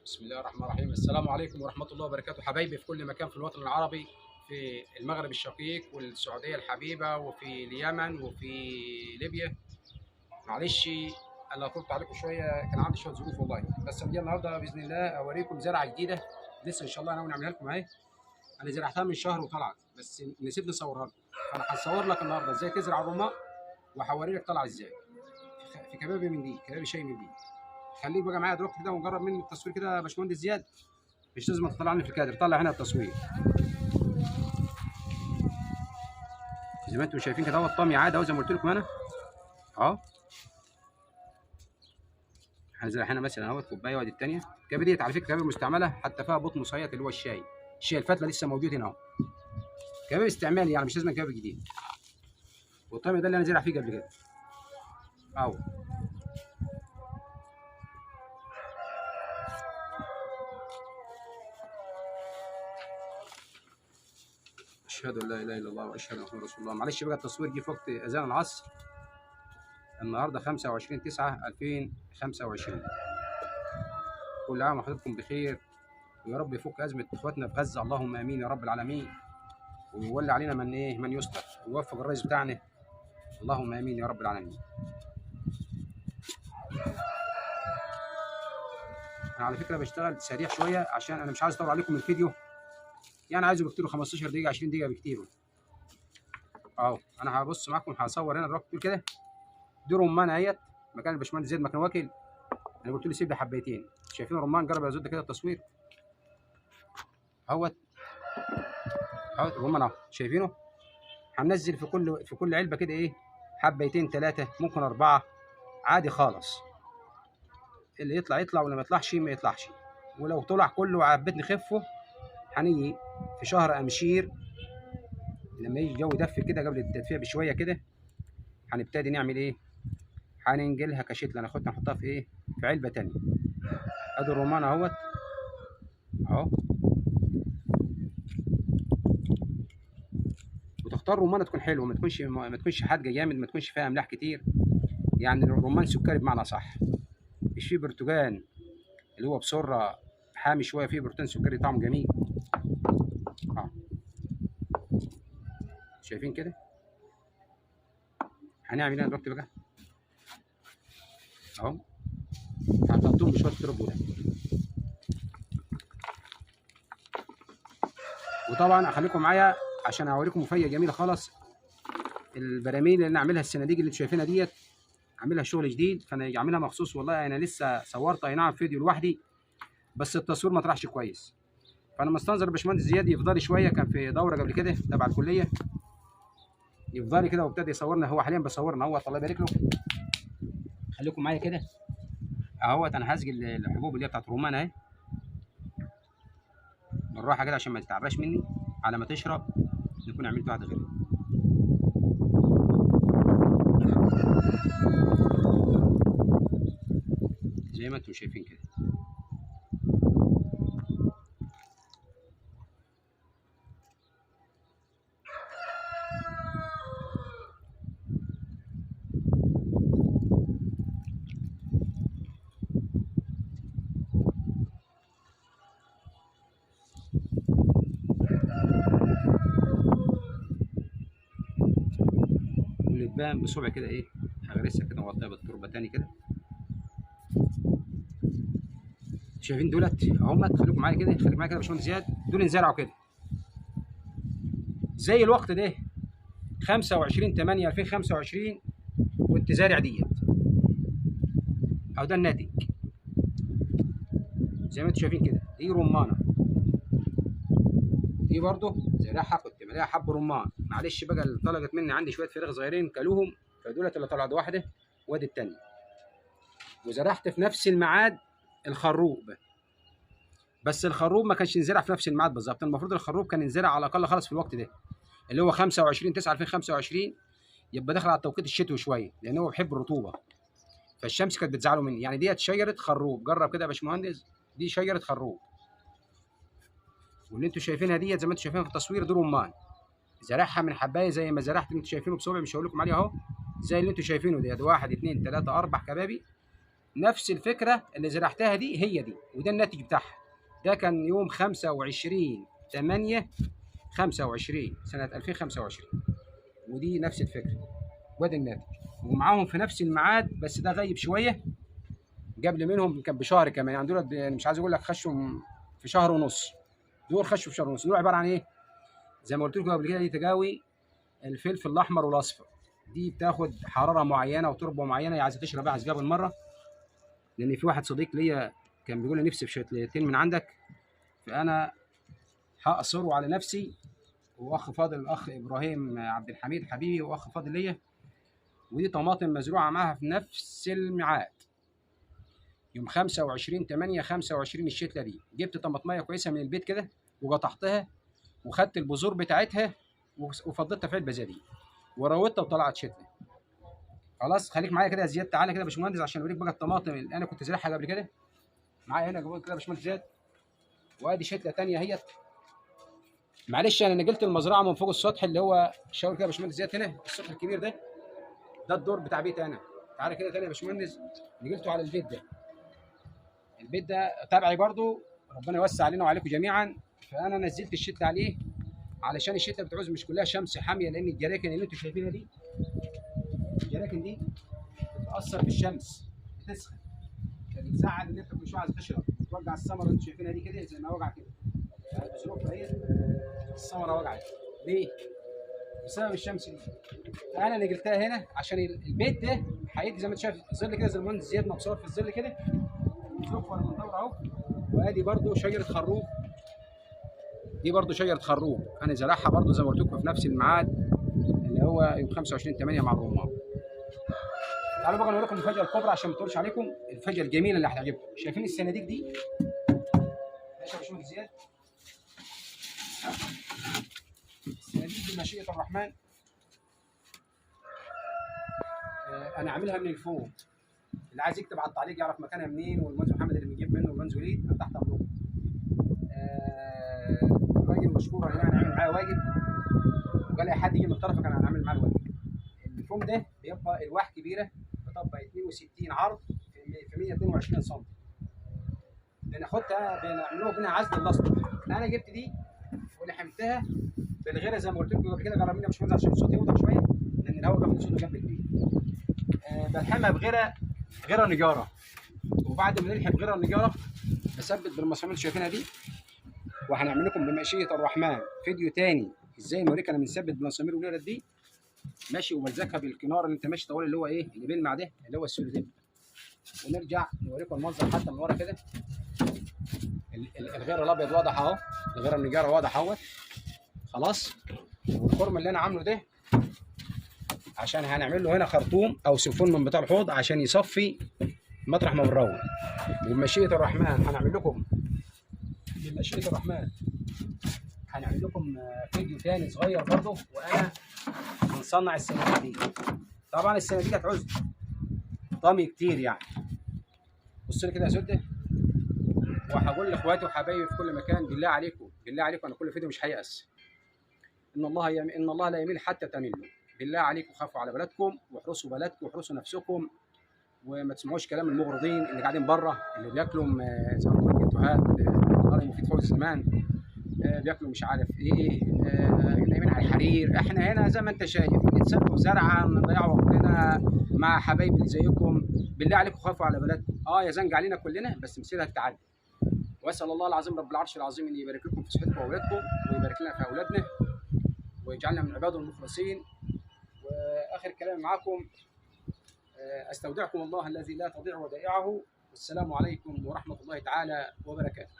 بسم الله الرحمن الرحيم. السلام عليكم ورحمة الله وبركاته، حبايبي في كل مكان في الوطن العربي، في المغرب الشقيق والسعودية الحبيبة وفي اليمن وفي ليبيا. معلش أنا طلت عليكم شوية، كان عندي شوية ظروف والله، بس أنا جاي النهاردة بإذن الله أوريكم زرعة جديدة لسه إن شاء الله ناوي نعملها لكم أهي. أنا زرعتها من شهر وطلعت بس نسيت نصورها لكم، فأنا هصور لك النهاردة إزاي تزرع الرمان وهوري لك طالعة إزاي في كبابي من دي، كبابي شاي من دي. خليك بقى معايا دلوقتي كده ونجرب من التصوير كده يا باشمهندس زياد. مش لازم تطلعني في الكادر، طلع هنا التصوير زي ما انتم شايفين كده. هو الطمي عادي اهو زي ما قلت لكم انا اهو. هنزل هنا مثلا اهو كوبايه وادي الثانيه. الكبه ديت على فكره كبه مستعمله، حتى فيها بطن مصيط اللي هو الشاي الفتله لسه موجود هنا اهو. كبه استعمالي يعني مش لازم كبه جديد. والطمي ده اللي انا زرع فيه قبل كده اهو. اشهد ان لا اله الا الله واشهد ان محمد رسول الله. معلش بقى التصوير جه في وقت اذان العصر، النهارده 25/9/2025. كل عام وحضراتكم بخير، ويا رب يفك ازمه اخواتنا في غزه، اللهم امين يا رب العالمين. ويولي علينا من يستر، ويوفق الرئيس بتاعنا، اللهم امين يا رب العالمين. انا على فكره بشتغل سريع شويه عشان انا مش عايز اطول عليكم الفيديو، يعني عايزه بكتير 15 دقيقه 20 دقيقه بكتير اهو. انا هبص معاكم هصور هنا دلوقتي كده. دي رمان اهيت مكان الباشمهندس زيد مكان واكل. انا قلت له سيب لي حبيتين. شايفين الرمان؟ جرب يا زود كده التصوير اهوت اهوت الرمان اهو، شايفينه؟ هننزل في كل علبه كده ايه، حبيتين ثلاثه ممكن اربعه عادي خالص. اللي يطلع يطلع واللي ما يطلعش ما يطلعش. ولو طلع كله وعبيت نخفه، هنيجي في شهر امشير لما يجي الجو يدفي كده قبل التدفئه بشويه كده، هنبتدي نعمل ايه؟ هننجلها كشتله، ناخدها نحطها في ايه؟ في علبه تانيه. ادي الرمان اهوت اهو. وتختار رمانه تكون حلوه، ما تكونش حادقه جامد، ما تكونش فيها املاح كتير، يعني الرمان سكري بمعنى صح. مش فيه برتقان اللي هو بسره حامي شويه، فيه برتقان سكري طعمه جميل اه. شايفين كده؟ هنعمل ايه دلوقتي بقى اهو؟ هنحطهم بشويه تربو ده. وطبعا اخليكم معايا عشان اوريكم مفاجاه جميله خالص. البراميل اللي انا عاملها الصناديق اللي انتم شايفينها ديت، عاملها شغل جديد، فانا عاملها مخصوص والله. انا لسه صورت اي نعم فيديو لوحدي، بس التصوير ما طلعش كويس، فانا مستنظر الباشمهندس زياد يفضلي شويه، كان في دوره قبل كده تبع الكليه، يفضلي كده وابتدى يصورنا. هو حاليا بيصورنا اهوت، الله يبارك له. خليكم معايا كده اهوت. انا هسقي الحبوب اللي هي بتاعت الرمان اهي بالراحه كده عشان ما تتعباش مني. على ما تشرب نكون عملت واحده غيرها. زي ما انتم شايفين كده. واللي تبان بصبع كده ايه، هغرسها كده واغطيها بالتربه تاني كده. شايفين دولت اهم؟ خليكم معايا كده، خليك معايا كده يا باشمهندس زياد. دول انزرعوا كده زي الوقت ده 25/8/2025 كنت زارع ديت اهو. ده الناتج زي ما انتم شايفين كده. دي رمانه، دي برضه زارعها كنت ملاقيها حب رمان. معلش بقى اللي طلقت مني عندي شويه فراخ صغيرين كلوهم، فدولت اللي طلعت واحده وادي الثانيه. وزرعت في نفس الميعاد الخروب، بس الخروب ما كانش ينزرع في نفس الميعاد بالظبط. المفروض الخروب كان ينزرع على الاقل خالص في الوقت ده اللي هو 25/9/2025، يبقى داخل على التوقيت الشتوي شويه، لان هو بيحب الرطوبه، فالشمس كانت بتزعله مني. يعني ديت شجره خروب، جرب كده يا باشمهندس، دي شجره خروب. واللي انتوا شايفينها ديت زي ما انتوا شايفينها في التصوير دي رمان، زرعها من حبايه زي ما زرعت اللي انتوا شايفينه بصوبعي، مش هقول لكم عليه اهو. زي اللي انتوا شايفينه ديت 1 2 3 4 كبابي نفس الفكره اللي زرعتها دي هي دي، وده الناتج بتاعها. ده كان يوم 25/8/25 سنه 2025، ودي نفس الفكره وادي الناتج. ومعاهم في نفس الميعاد، بس ده غيب شويه، قبل منهم كان بشهر كمان. يعني دول يعني مش عايز اقول لك خشوا في شهر ونص، دول خشوا في شهر ونص. دول عباره عن ايه؟ زي ما قلت لكم قبل كده، دي تجاوي الفلفل الاحمر والاصفر. دي بتاخد حراره معينه وتربه معينه، عايزه تشرب، عايز قبل مره. لان في واحد صديق ليا كان بيقول لي نفسي في شتلتين من عندك، فانا هاصروا على نفسي. واخ فاضل الاخ ابراهيم عبد الحميد حبيبي، واخ فاضل ليا. ودي طماطم مزروعه معاها في نفس الميعاد، يوم 25/8/25. الشتله دي جبت طماطميه كويسه من البيت كده، وقطعتها، وخدت البذور بتاعتها وفضيتها في علبه زي دي، ورويتها وطلعت شتله. خلاص، خليك معايا كده يا زياد، تعالى كده يا باشمهندس عشان اوريك بقى الطماطم اللي انا كنت زارعها قبل كده. معايا هنا جوه كده يا باشمهندس زياد، وادي شتله ثانيه اهيت. معلش انا نقلت المزرعه من فوق السطح اللي هو شاور كده يا باشمهندس زياد، هنا السطح الكبير ده، ده الدور بتاع بيتي انا. تعالى كده تاني يا باشمهندس، نقلته على البيت ده. البيت ده تبعي برضو، ربنا يوسع علينا وعليكم جميعا. فانا نزلت الشتله عليه علشان الشتله بتعوز مش كلها شمس حاميه، لان الجراكن اللي انتم شايفينها دي، الجراكن دي بتاثر بالشمس، بتسخن، فبتزعل ان انت كل شويه عايز تشرب، بتوجع الثمره اللي انتم شايفينها دي كده زي ما وجع كده. يعني بظروفها هي الثمره وجعت ليه؟ بسبب الشمس دي. فانا نقلتها هنا عشان البيت ده هيدي زي ما انت شايف ظل كده، زي المهندس زياد مبسوط في الظل كده، زفر من الدور اهو. وادي برضو شجره خروب، دي برضو شجره خروب انا زرعها برضو زي ما قلت لكم في نفس الميعاد اللي هو يوم 25/8 مع الرمان. تعالوا بقى نقول لكم المفاجاه الكبرى عشان ما اطولش عليكم، الفاجاه الجميله اللي هتعجبكم. شايفين الصناديق دي؟ ماشي يا باشمهندس زياد، الصناديق دي بمشيئه الرحمن انا عاملها من الفوق. اللي عايز يكتب على التعليق يعرف مكانها منين، والمهندس محمد اللي بنجيب منه، والمهندس وليد، انا تحت امركم. الراجل مشكور هنا هنعمل معاه واجب، وقال اي حد يجي من طرفك انا هنعمل معاه الواجب. الفوم ده بيبقى الواح كبيره، بتبقى 62 عرض في 122 سم. بناخدها بنعملوها بينا عزل الاسطح. انا جبت دي ولحمتها بالغيره زي ما قلت لكم قبل كده. جربينا يا باشمهندس عشان الصوت يوضح شويه، لان الهواء بياخد صوته جنب البيت. بلحمها غيره نجاره. وبعد ما نلحم غيره النجاره بثبت بالمسامير اللي شايفينها دي. وهنعمل لكم بمشيئه الرحمن فيديو تاني ازاي نوريك انا بنثبت بالمسامير والليله دي ماشي، وبلزقها بالكنار اللي انت ماشي طوال اللي هو ايه اللي بيلمع ده اللي هو السوليدين. ونرجع نوريكم المنظر حتى من ورا كده. الغير الابيض واضح اهو، الغير النجاره واضح اهوت. خلاص، والخرم اللي انا عامله ده عشان هنعمل له هنا خرطوم او سيفون من بتاع الحوض عشان يصفي مطرح ما بنروح. وبمشيئه الرحمن هنعمل لكم بمشيئه الرحمن هنعمل لكم فيديو تاني صغير برضه وانا بنصنع الصناديق دي. طبعا الصناديق هتعوز طمي كتير يعني. بص لي كده يا سده، وهقول لاخواتي وحبايبي في كل مكان، بالله عليكم بالله عليكم، انا كل فيديو مش هيأس. ان الله لا يميل حتى تميلوا. بالله عليكم خافوا على بلدكم، واحرسوا بلدكم، واحرسوا نفسكم، وما تسمعوش كلام المغرضين اللي قاعدين بره اللي بياكلوا زي ما بقول جاتوهات الله مفيد فوز الزمان، بياكلوا مش عارف ايه، نايمين على الحرير. احنا هنا زي ما انت شايف نتسبوا زرعه، نضيع وقتنا مع حبايبي اللي زيكم. بالله عليكم خافوا على بلدكم. يا زنق علينا كلنا بس مسيرها التعدي. واسال الله العظيم رب العرش العظيم ان يبارك لكم في صحتكم واولادكم، ويبارك لنا في اولادنا، ويجعلنا من عباده المخلصين. واخر كلام معكم، استودعكم الله الذي لا تضيع ودائعه، والسلام عليكم ورحمه الله تعالى وبركاته.